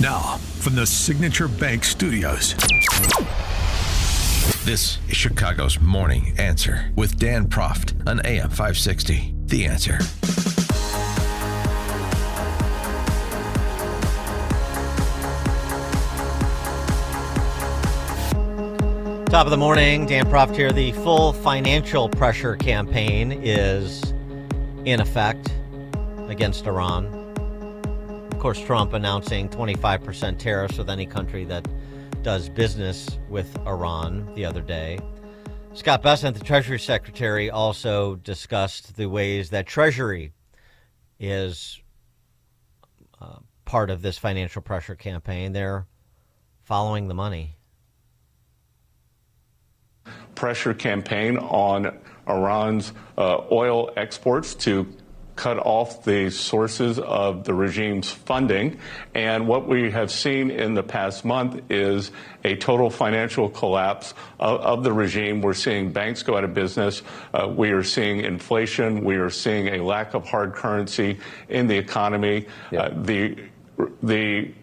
Now, from the Signature Bank Studios. This is Chicago's Morning Answer with Dan Proft on AM 560. The Answer. Top of the morning, Dan Proft here. The full financial pressure campaign is in effect against Iran. Of course, Trump announcing 25% tariffs with any country that does business with Iran the other day. Scott Bessent, the Treasury Secretary, also discussed the ways that Treasury is part of this financial pressure campaign. They're following the money. Pressure campaign on Iran's oil exports to cut off the sources of the regime's funding. And what we have seen in the past month is a total financial collapse of the regime. We're seeing banks go out of business. We are seeing inflation. We are seeing a lack of hard currency in the economy. The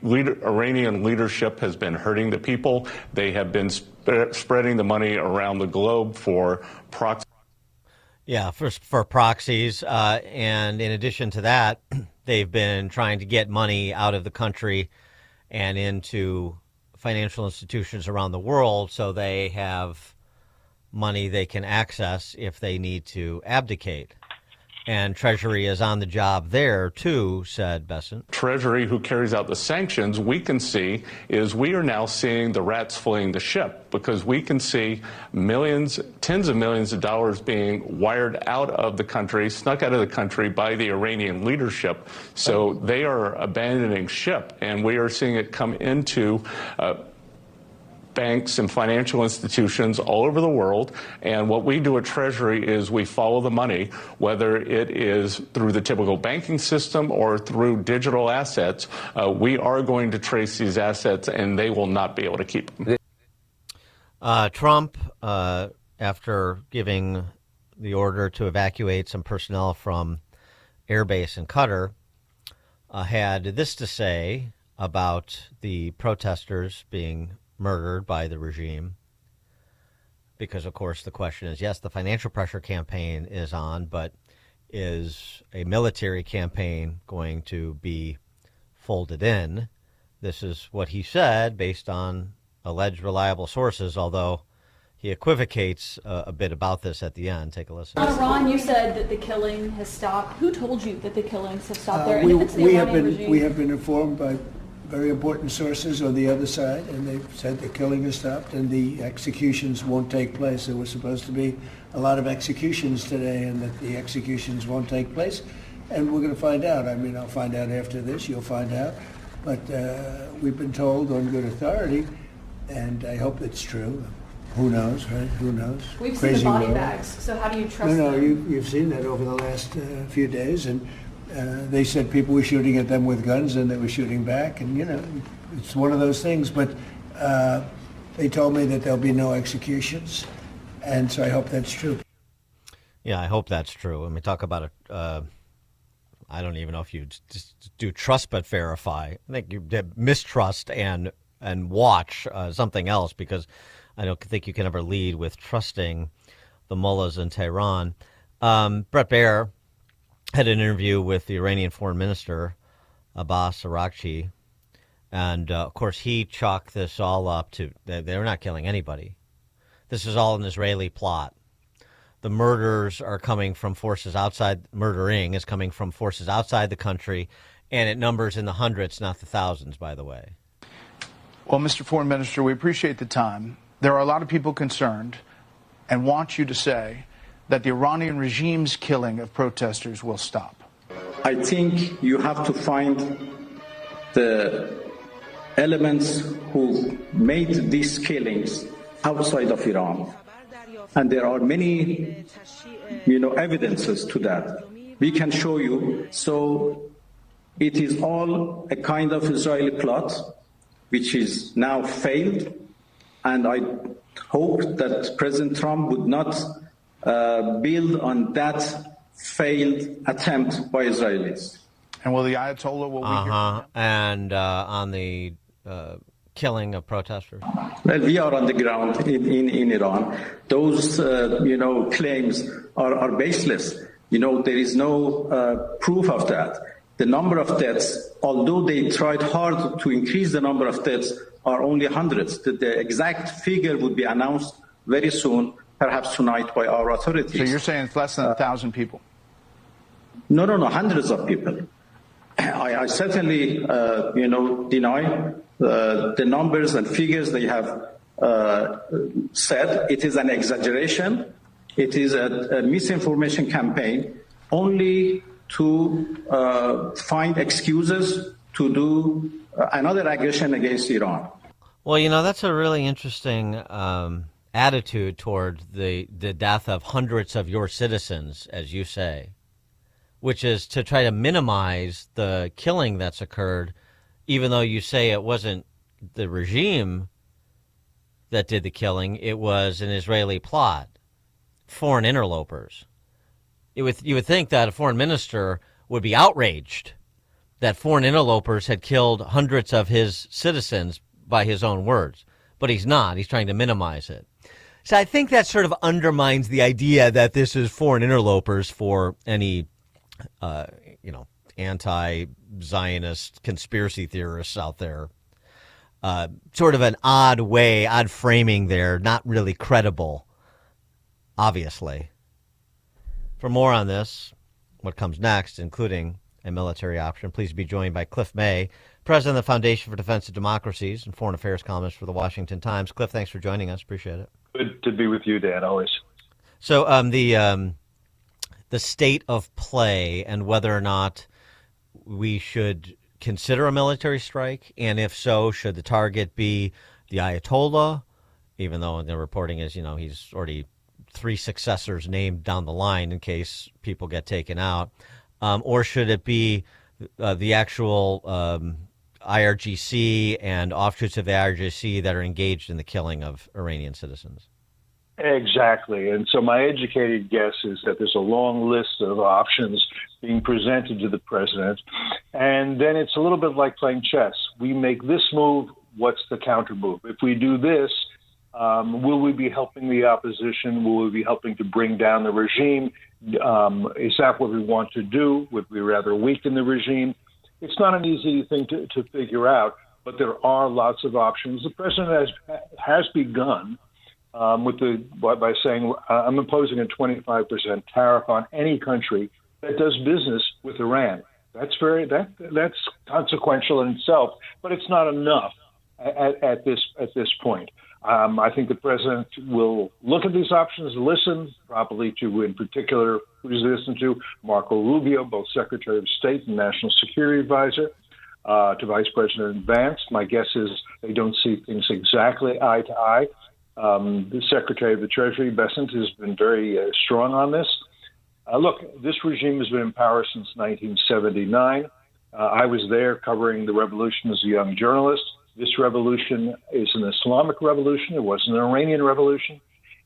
Iranian leadership has been hurting the people. They have been spreading the money around the globe for proxies. Yeah, for proxies. And in addition to that, they've been trying to get money out of the country and into financial institutions around the world so they have money they can access if they need to abdicate. And Treasury is on the job there, too, said Bessent. Treasury, who carries out the sanctions, we can see is we are now seeing the rats fleeing the ship because we can see millions, tens of millions of dollars being wired out of the country, snuck out of the country by the Iranian leadership. So they are abandoning ship, and we are seeing it come into banks and financial institutions all over the world. And what we do at Treasury is we follow the money, whether it is through the typical banking system or through digital assets. We are going to trace these assets, and they will not be able to keep them. Trump, after giving the order to evacuate some personnel from Air Base in Qatar, had this to say about the protesters being murdered by the regime. Because, of course, the question is, yes, the financial pressure campaign is on, but is a military campaign going to be folded in? This is what he said based on alleged reliable sources, although he equivocates a bit about this at the end. Take a listen. On Iran, you said that the killing has stopped. Who told you that the killings have stopped there? We have been informed by very important sources on the other side, and they've said the killing has stopped and the executions won't take place. There was supposed to be a lot of executions today, and that the executions won't take place. And we're going to find out. I mean, I'll find out after this. You'll find out. But we've been told on good authority, and I hope it's true. Who knows, right? Who knows? We've seen the body bags, so how do you trust them? No, you've seen that over the last few days, and they said people were shooting at them with guns and they were shooting back. And, you know, it's one of those things. But they told me that there'll be no executions. And so I hope that's true. Yeah, I hope that's true. I mean, talk about I don't even know if you just do trust but verify. I think you did mistrust and watch something else, because I don't think you can ever lead with trusting the mullahs in Tehran. Bret Baier had an interview with the Iranian foreign minister, Abbas Araghchi, and, of course, he chalked this all up to they're not killing anybody. This is all an Israeli plot. The murders are coming from forces outside, murdering is coming from forces outside the country, and it numbers in the hundreds, not the thousands, by the way. Well, Mr. Foreign Minister, we appreciate the time. There are a lot of people concerned and want you to say that the Iranian regime's killing of protesters will stop. I think you have to find the elements who made these killings outside of Iran. And there are many, evidences to that. We can show you. So it is all a kind of Israeli plot, which is now failed. And I hope that President Trump would not build on that failed attempt by Israelis. And will the Ayatollah, will we hear? And on the killing of protesters? Well, we are on the ground in Iran. Those, claims are baseless. There is no proof of that. The number of deaths, although they tried hard to increase the number of deaths, are only hundreds. The exact figure would be announced very soon, perhaps tonight, by our authorities. So you're saying it's less than 1,000 people? No, hundreds of people. I certainly, deny the numbers and figures they have said. It is an exaggeration. It is a misinformation campaign only to find excuses to do another aggression against Iran. Well, that's a really interesting attitude toward the death of hundreds of your citizens, as you say, which is to try to minimize the killing that's occurred, even though you say it wasn't the regime that did the killing, it was an Israeli plot, foreign interlopers. You would think that a foreign minister would be outraged that foreign interlopers had killed hundreds of his citizens by his own words, but he's not. He's trying to minimize it. So I think that sort of undermines the idea that this is foreign interlopers for any anti-Zionist conspiracy theorists out there. Sort of an odd framing there, not really credible, obviously. For more on this, what comes next, including a military option, please be joined by Cliff May, president of the Foundation for Defense of Democracies and foreign affairs columnist for the Washington Times. Cliff, thanks for joining us. Appreciate it. Good to be with you, Dan, always. So the state of play and whether or not we should consider a military strike, and if so, should the target be the Ayatollah, even though the reporting is, he's already 3 successors named down the line in case people get taken out, or should it be the actual IRGC and offshoots of the IRGC that are engaged in the killing of Iranian citizens? Exactly. And so my educated guess is that there's a long list of options being presented to the president. And then it's a little bit like playing chess. We make this move, what's the counter move? If we do this, will we be helping the opposition? Will we be helping to bring down the regime? Is that what we want to do? Would we rather weaken the regime? It's not an easy thing to figure out, but there are lots of options. The president has begun by saying, I'm imposing a 25% tariff on any country that does business with Iran. That's consequential in itself, but it's not enough at this point. I think the president will look at these options, listen probably to, in particular, who's listened to Marco Rubio, both Secretary of State and National Security Advisor, to Vice President Vance. My guess is they don't see things exactly eye to eye. The Secretary of the Treasury, Bessent, has been very strong on this. Look, this regime has been in power since 1979. I was there covering the revolution as a young journalist. This revolution is an Islamic revolution. It wasn't an Iranian revolution.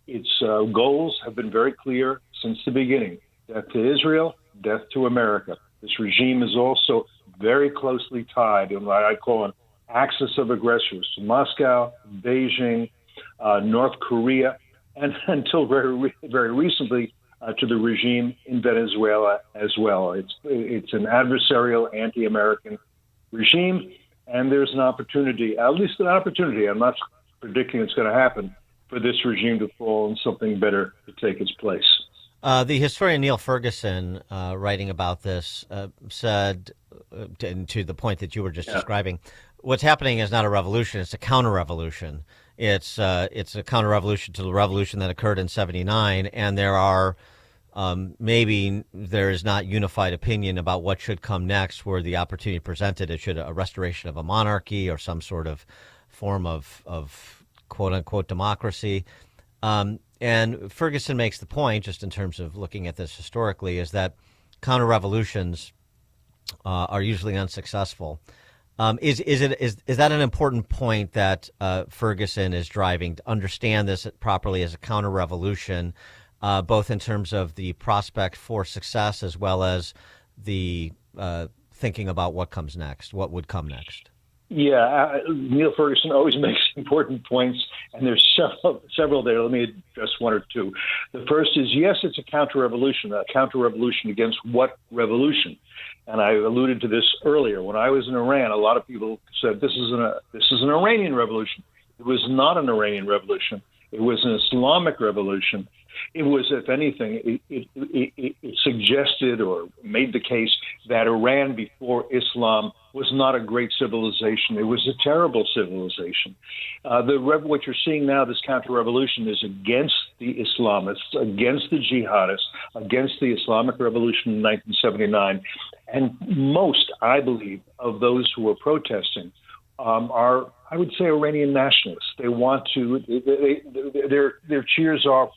Its goals have been very clear since the beginning. Death to Israel, death to America. This regime is also very closely tied in what I call an axis of aggressors to Moscow, Beijing, North Korea, and until very recently to the regime in Venezuela as well. It's an adversarial, anti-American regime, and there's an opportunity, at least an opportunity, I'm not predicting it's going to happen, for this regime to fall and something better to take its place. The historian Neil Ferguson, writing about this, said, to the point that you were just describing, what's happening is not a revolution, it's a counter-revolution. It's a counter-revolution to the revolution that occurred in '79, and there are maybe there is not unified opinion about what should come next, where the opportunity presented, it should a restoration of a monarchy or some sort of form of quote-unquote democracy. And Ferguson makes the point, just in terms of looking at this historically, is that counter-revolutions are usually unsuccessful. Is that an important point that Ferguson is driving, to understand this properly as a counter-revolution, both in terms of the prospect for success as well as the thinking about what comes next, what would come next. Yeah, Neil Ferguson always makes important points, and there's several there. Let me address one or two. The first is, yes, it's a counter-revolution. A counter-revolution against what revolution? And I alluded to this earlier. When I was in Iran, a lot of people said this is an Iranian revolution. It was not an Iranian revolution. It was an Islamic revolution. It was, if anything, it suggested or made the case that Iran before Islam was not a great civilization. It was a terrible civilization. What you're seeing now, this counter-revolution, is against the Islamists, against the jihadists, against the Islamic Revolution in 1979. And most, I believe, of those who are protesting are, I would say, Iranian nationalists. They want to, their cheers are,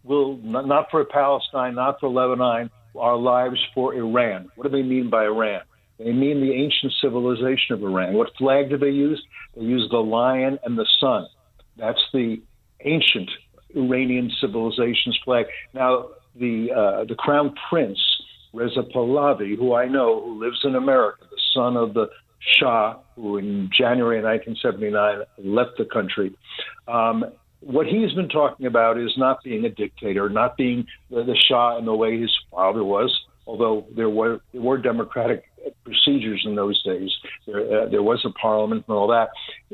will not for Palestine, not for Lebanon, our lives for Iran. What do they mean by Iran? They mean the ancient civilization of Iran. What flag do they use? They use the lion and the sun. That's the ancient Iranian civilization's flag. Now, the Crown Prince, Reza Pahlavi, who I know, who lives in America, the son of the Shah, who in January 1979 left the country, what he's been talking about is not being a dictator, not being the Shah in the way his father was, although there were democratic procedures in those days. There was a parliament and all that,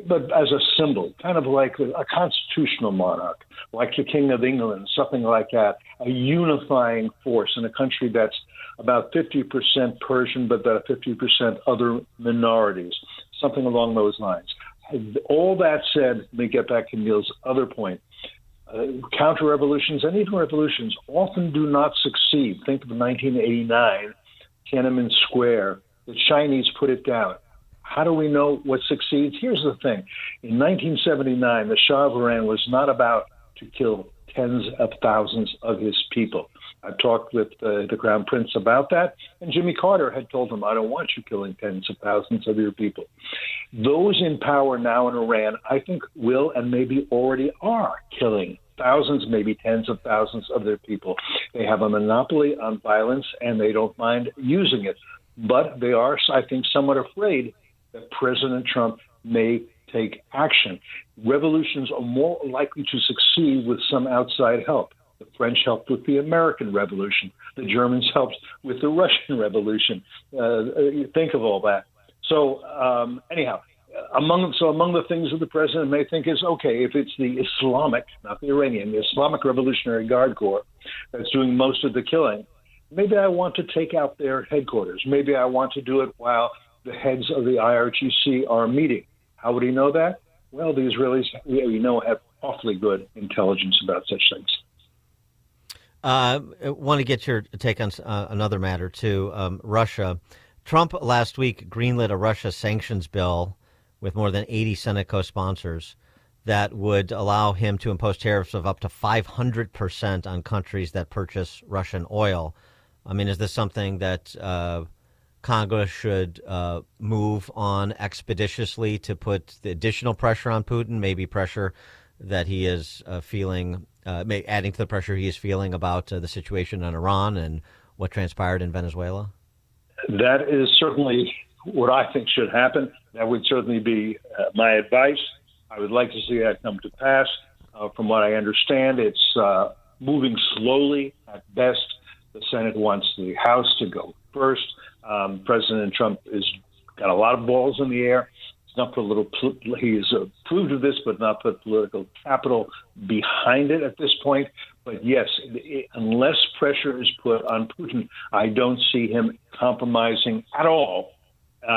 but as a symbol, kind of like a constitutional monarch, like the King of England, something like that, a unifying force in a country that's about 50% Persian, but about 50% other minorities, something along those lines. All that said, let me get back to Neil's other point. Counter-revolutions and even revolutions often do not succeed. Think of 1989, Tiananmen Square. The Chinese put it down. How do we know what succeeds? Here's the thing. In 1979, the Shah of Iran was not about to kill tens of thousands of his people. I've talked with the Crown Prince about that, and Jimmy Carter had told him, I don't want you killing tens of thousands of your people. Those in power now in Iran, I think, will and maybe already are killing thousands, maybe tens of thousands of their people. They have a monopoly on violence, and they don't mind using it. But they are, I think, somewhat afraid that President Trump may take action. Revolutions are more likely to succeed with some outside help. The French helped with the American Revolution. The Germans helped with the Russian Revolution. Think of all that. So anyhow, among the things that the president may think is, okay, if it's the Islamic, not the Iranian, the Islamic Revolutionary Guard Corps that's doing most of the killing, maybe I want to take out their headquarters. Maybe I want to do it while the heads of the IRGC are meeting. How would he know that? Well, the Israelis, we know, have awfully good intelligence about such things. I want to get your take on another matter, too. Russia. Trump last week greenlit a Russia sanctions bill with more than 80 Senate co-sponsors that would allow him to impose tariffs of up to 500% on countries that purchase Russian oil. I mean, is this something that Congress should move on expeditiously to put the additional pressure on Putin, maybe pressure that he is feeling, adding to the pressure he is feeling about the situation in Iran and what transpired in Venezuela? That is certainly what I think should happen. That would certainly be my advice. I would like to see that come to pass. From what I understand, it's moving slowly at best. The Senate wants the House to go first. President Trump has got a lot of balls in the air. It's not put a little. He's approved of this, but not put political capital behind it at this point. But yes, unless pressure is put on Putin, I don't see him compromising at all.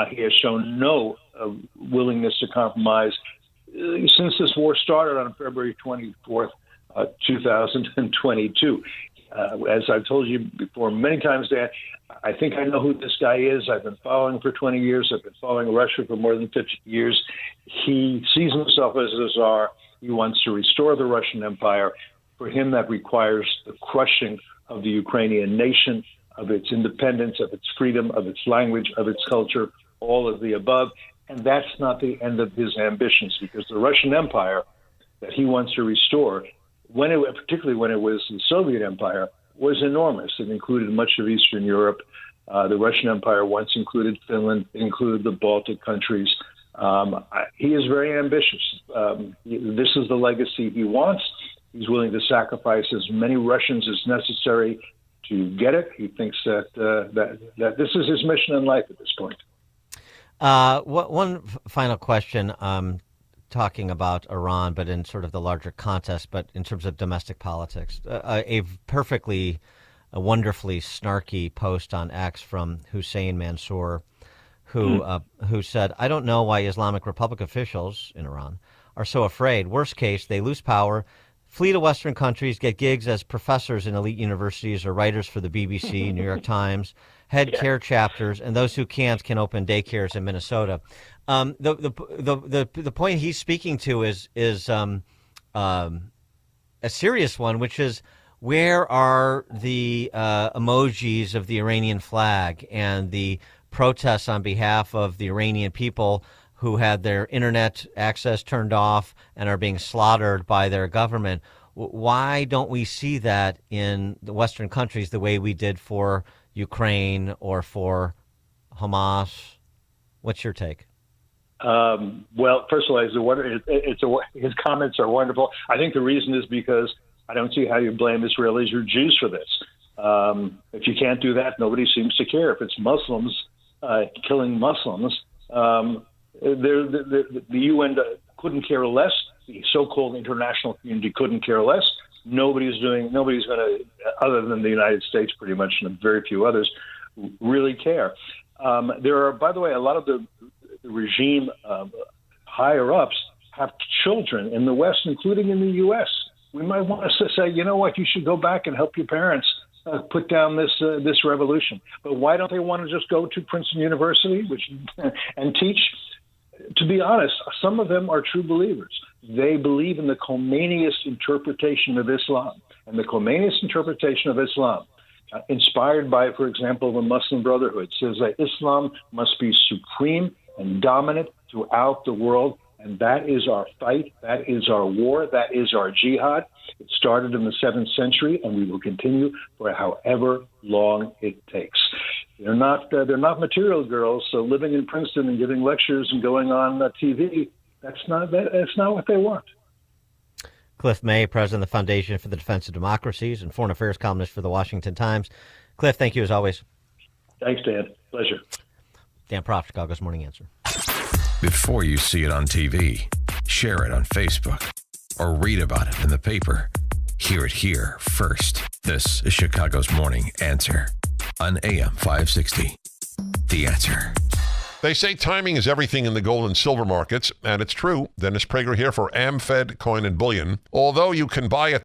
He has shown no willingness to compromise since this war started on February 24th, 2022. As I've told you before many times, Dan, I think I know who this guy is. I've been following him for 20 years. I've been following Russia for more than 50 years. He sees himself as a czar. He wants to restore the Russian Empire. For him, that requires the crushing of the Ukrainian nation, of its independence, of its freedom, of its language, of its culture, all of the above. And that's not the end of his ambitions, because the Russian Empire that he wants to restore, particularly when it was the Soviet Empire, was enormous. It included much of Eastern Europe, The Russian Empire once included Finland, included the Baltic countries. He is very ambitious. This is the legacy he wants. He's willing to sacrifice as many Russians as necessary to get it. He thinks that this is his mission in life at this point. One final question, talking about Iran, but in sort of the larger context, but in terms of domestic politics. A wonderfully snarky post on X from Hussein Mansour, who said, "I don't know why Islamic Republic officials in Iran are so afraid. Worst case, they lose power, flee to Western countries, get gigs as professors in elite universities or writers for the BBC, New York Times, head care chapters, and those who can't can open daycares in Minnesota." The point he's speaking to is a serious one, which is, where are the emojis of the Iranian flag and the protests on behalf of the Iranian people who had their internet access turned off and are being slaughtered by their government? Why don't we see that in the Western countries the way we did for Ukraine or for Hamas? What's your take? Well, first of all, his comments are wonderful. I think the reason is because I don't see how you blame Israelis or Jews for this. If you can't do that, nobody seems to care. If it's Muslims killing Muslims, the UN couldn't care less. The so-called international community couldn't care less. Nobody's going to, other than the United States pretty much, and very few others, really care. There are, by the way, a lot of the regime higher-ups have children in the West, including in the U.S. We might want to say, you know what, you should go back and help your parents put down this revolution. But why don't they want to just go to Princeton University and teach? To be honest, some of them are true believers. They believe in the Khomeiniist interpretation of Islam. And the Khomeiniist interpretation of Islam, inspired by, for example, the Muslim Brotherhood, says that Islam must be supreme and dominant throughout the world. And that is our fight. That is our war. That is our jihad. It started in the 7th century, and we will continue for however long it takes. They're not material girls. So living in Princeton and giving lectures and going on TV, that's not what they want. Cliff May, president of the Foundation for the Defense of Democracies and foreign affairs columnist for the Washington Times. Cliff, thank you as always. Thanks, Dan. Pleasure. Dan Proft, Chicago's Morning Answer. Before you see it on TV, share it on Facebook, or read about it in the paper. Hear it here first. This is Chicago's Morning Answer on AM 560. The Answer. They say timing is everything in the gold and silver markets, and it's true. Dennis Prager here for AmFed Coin and Bullion. Although you can buy at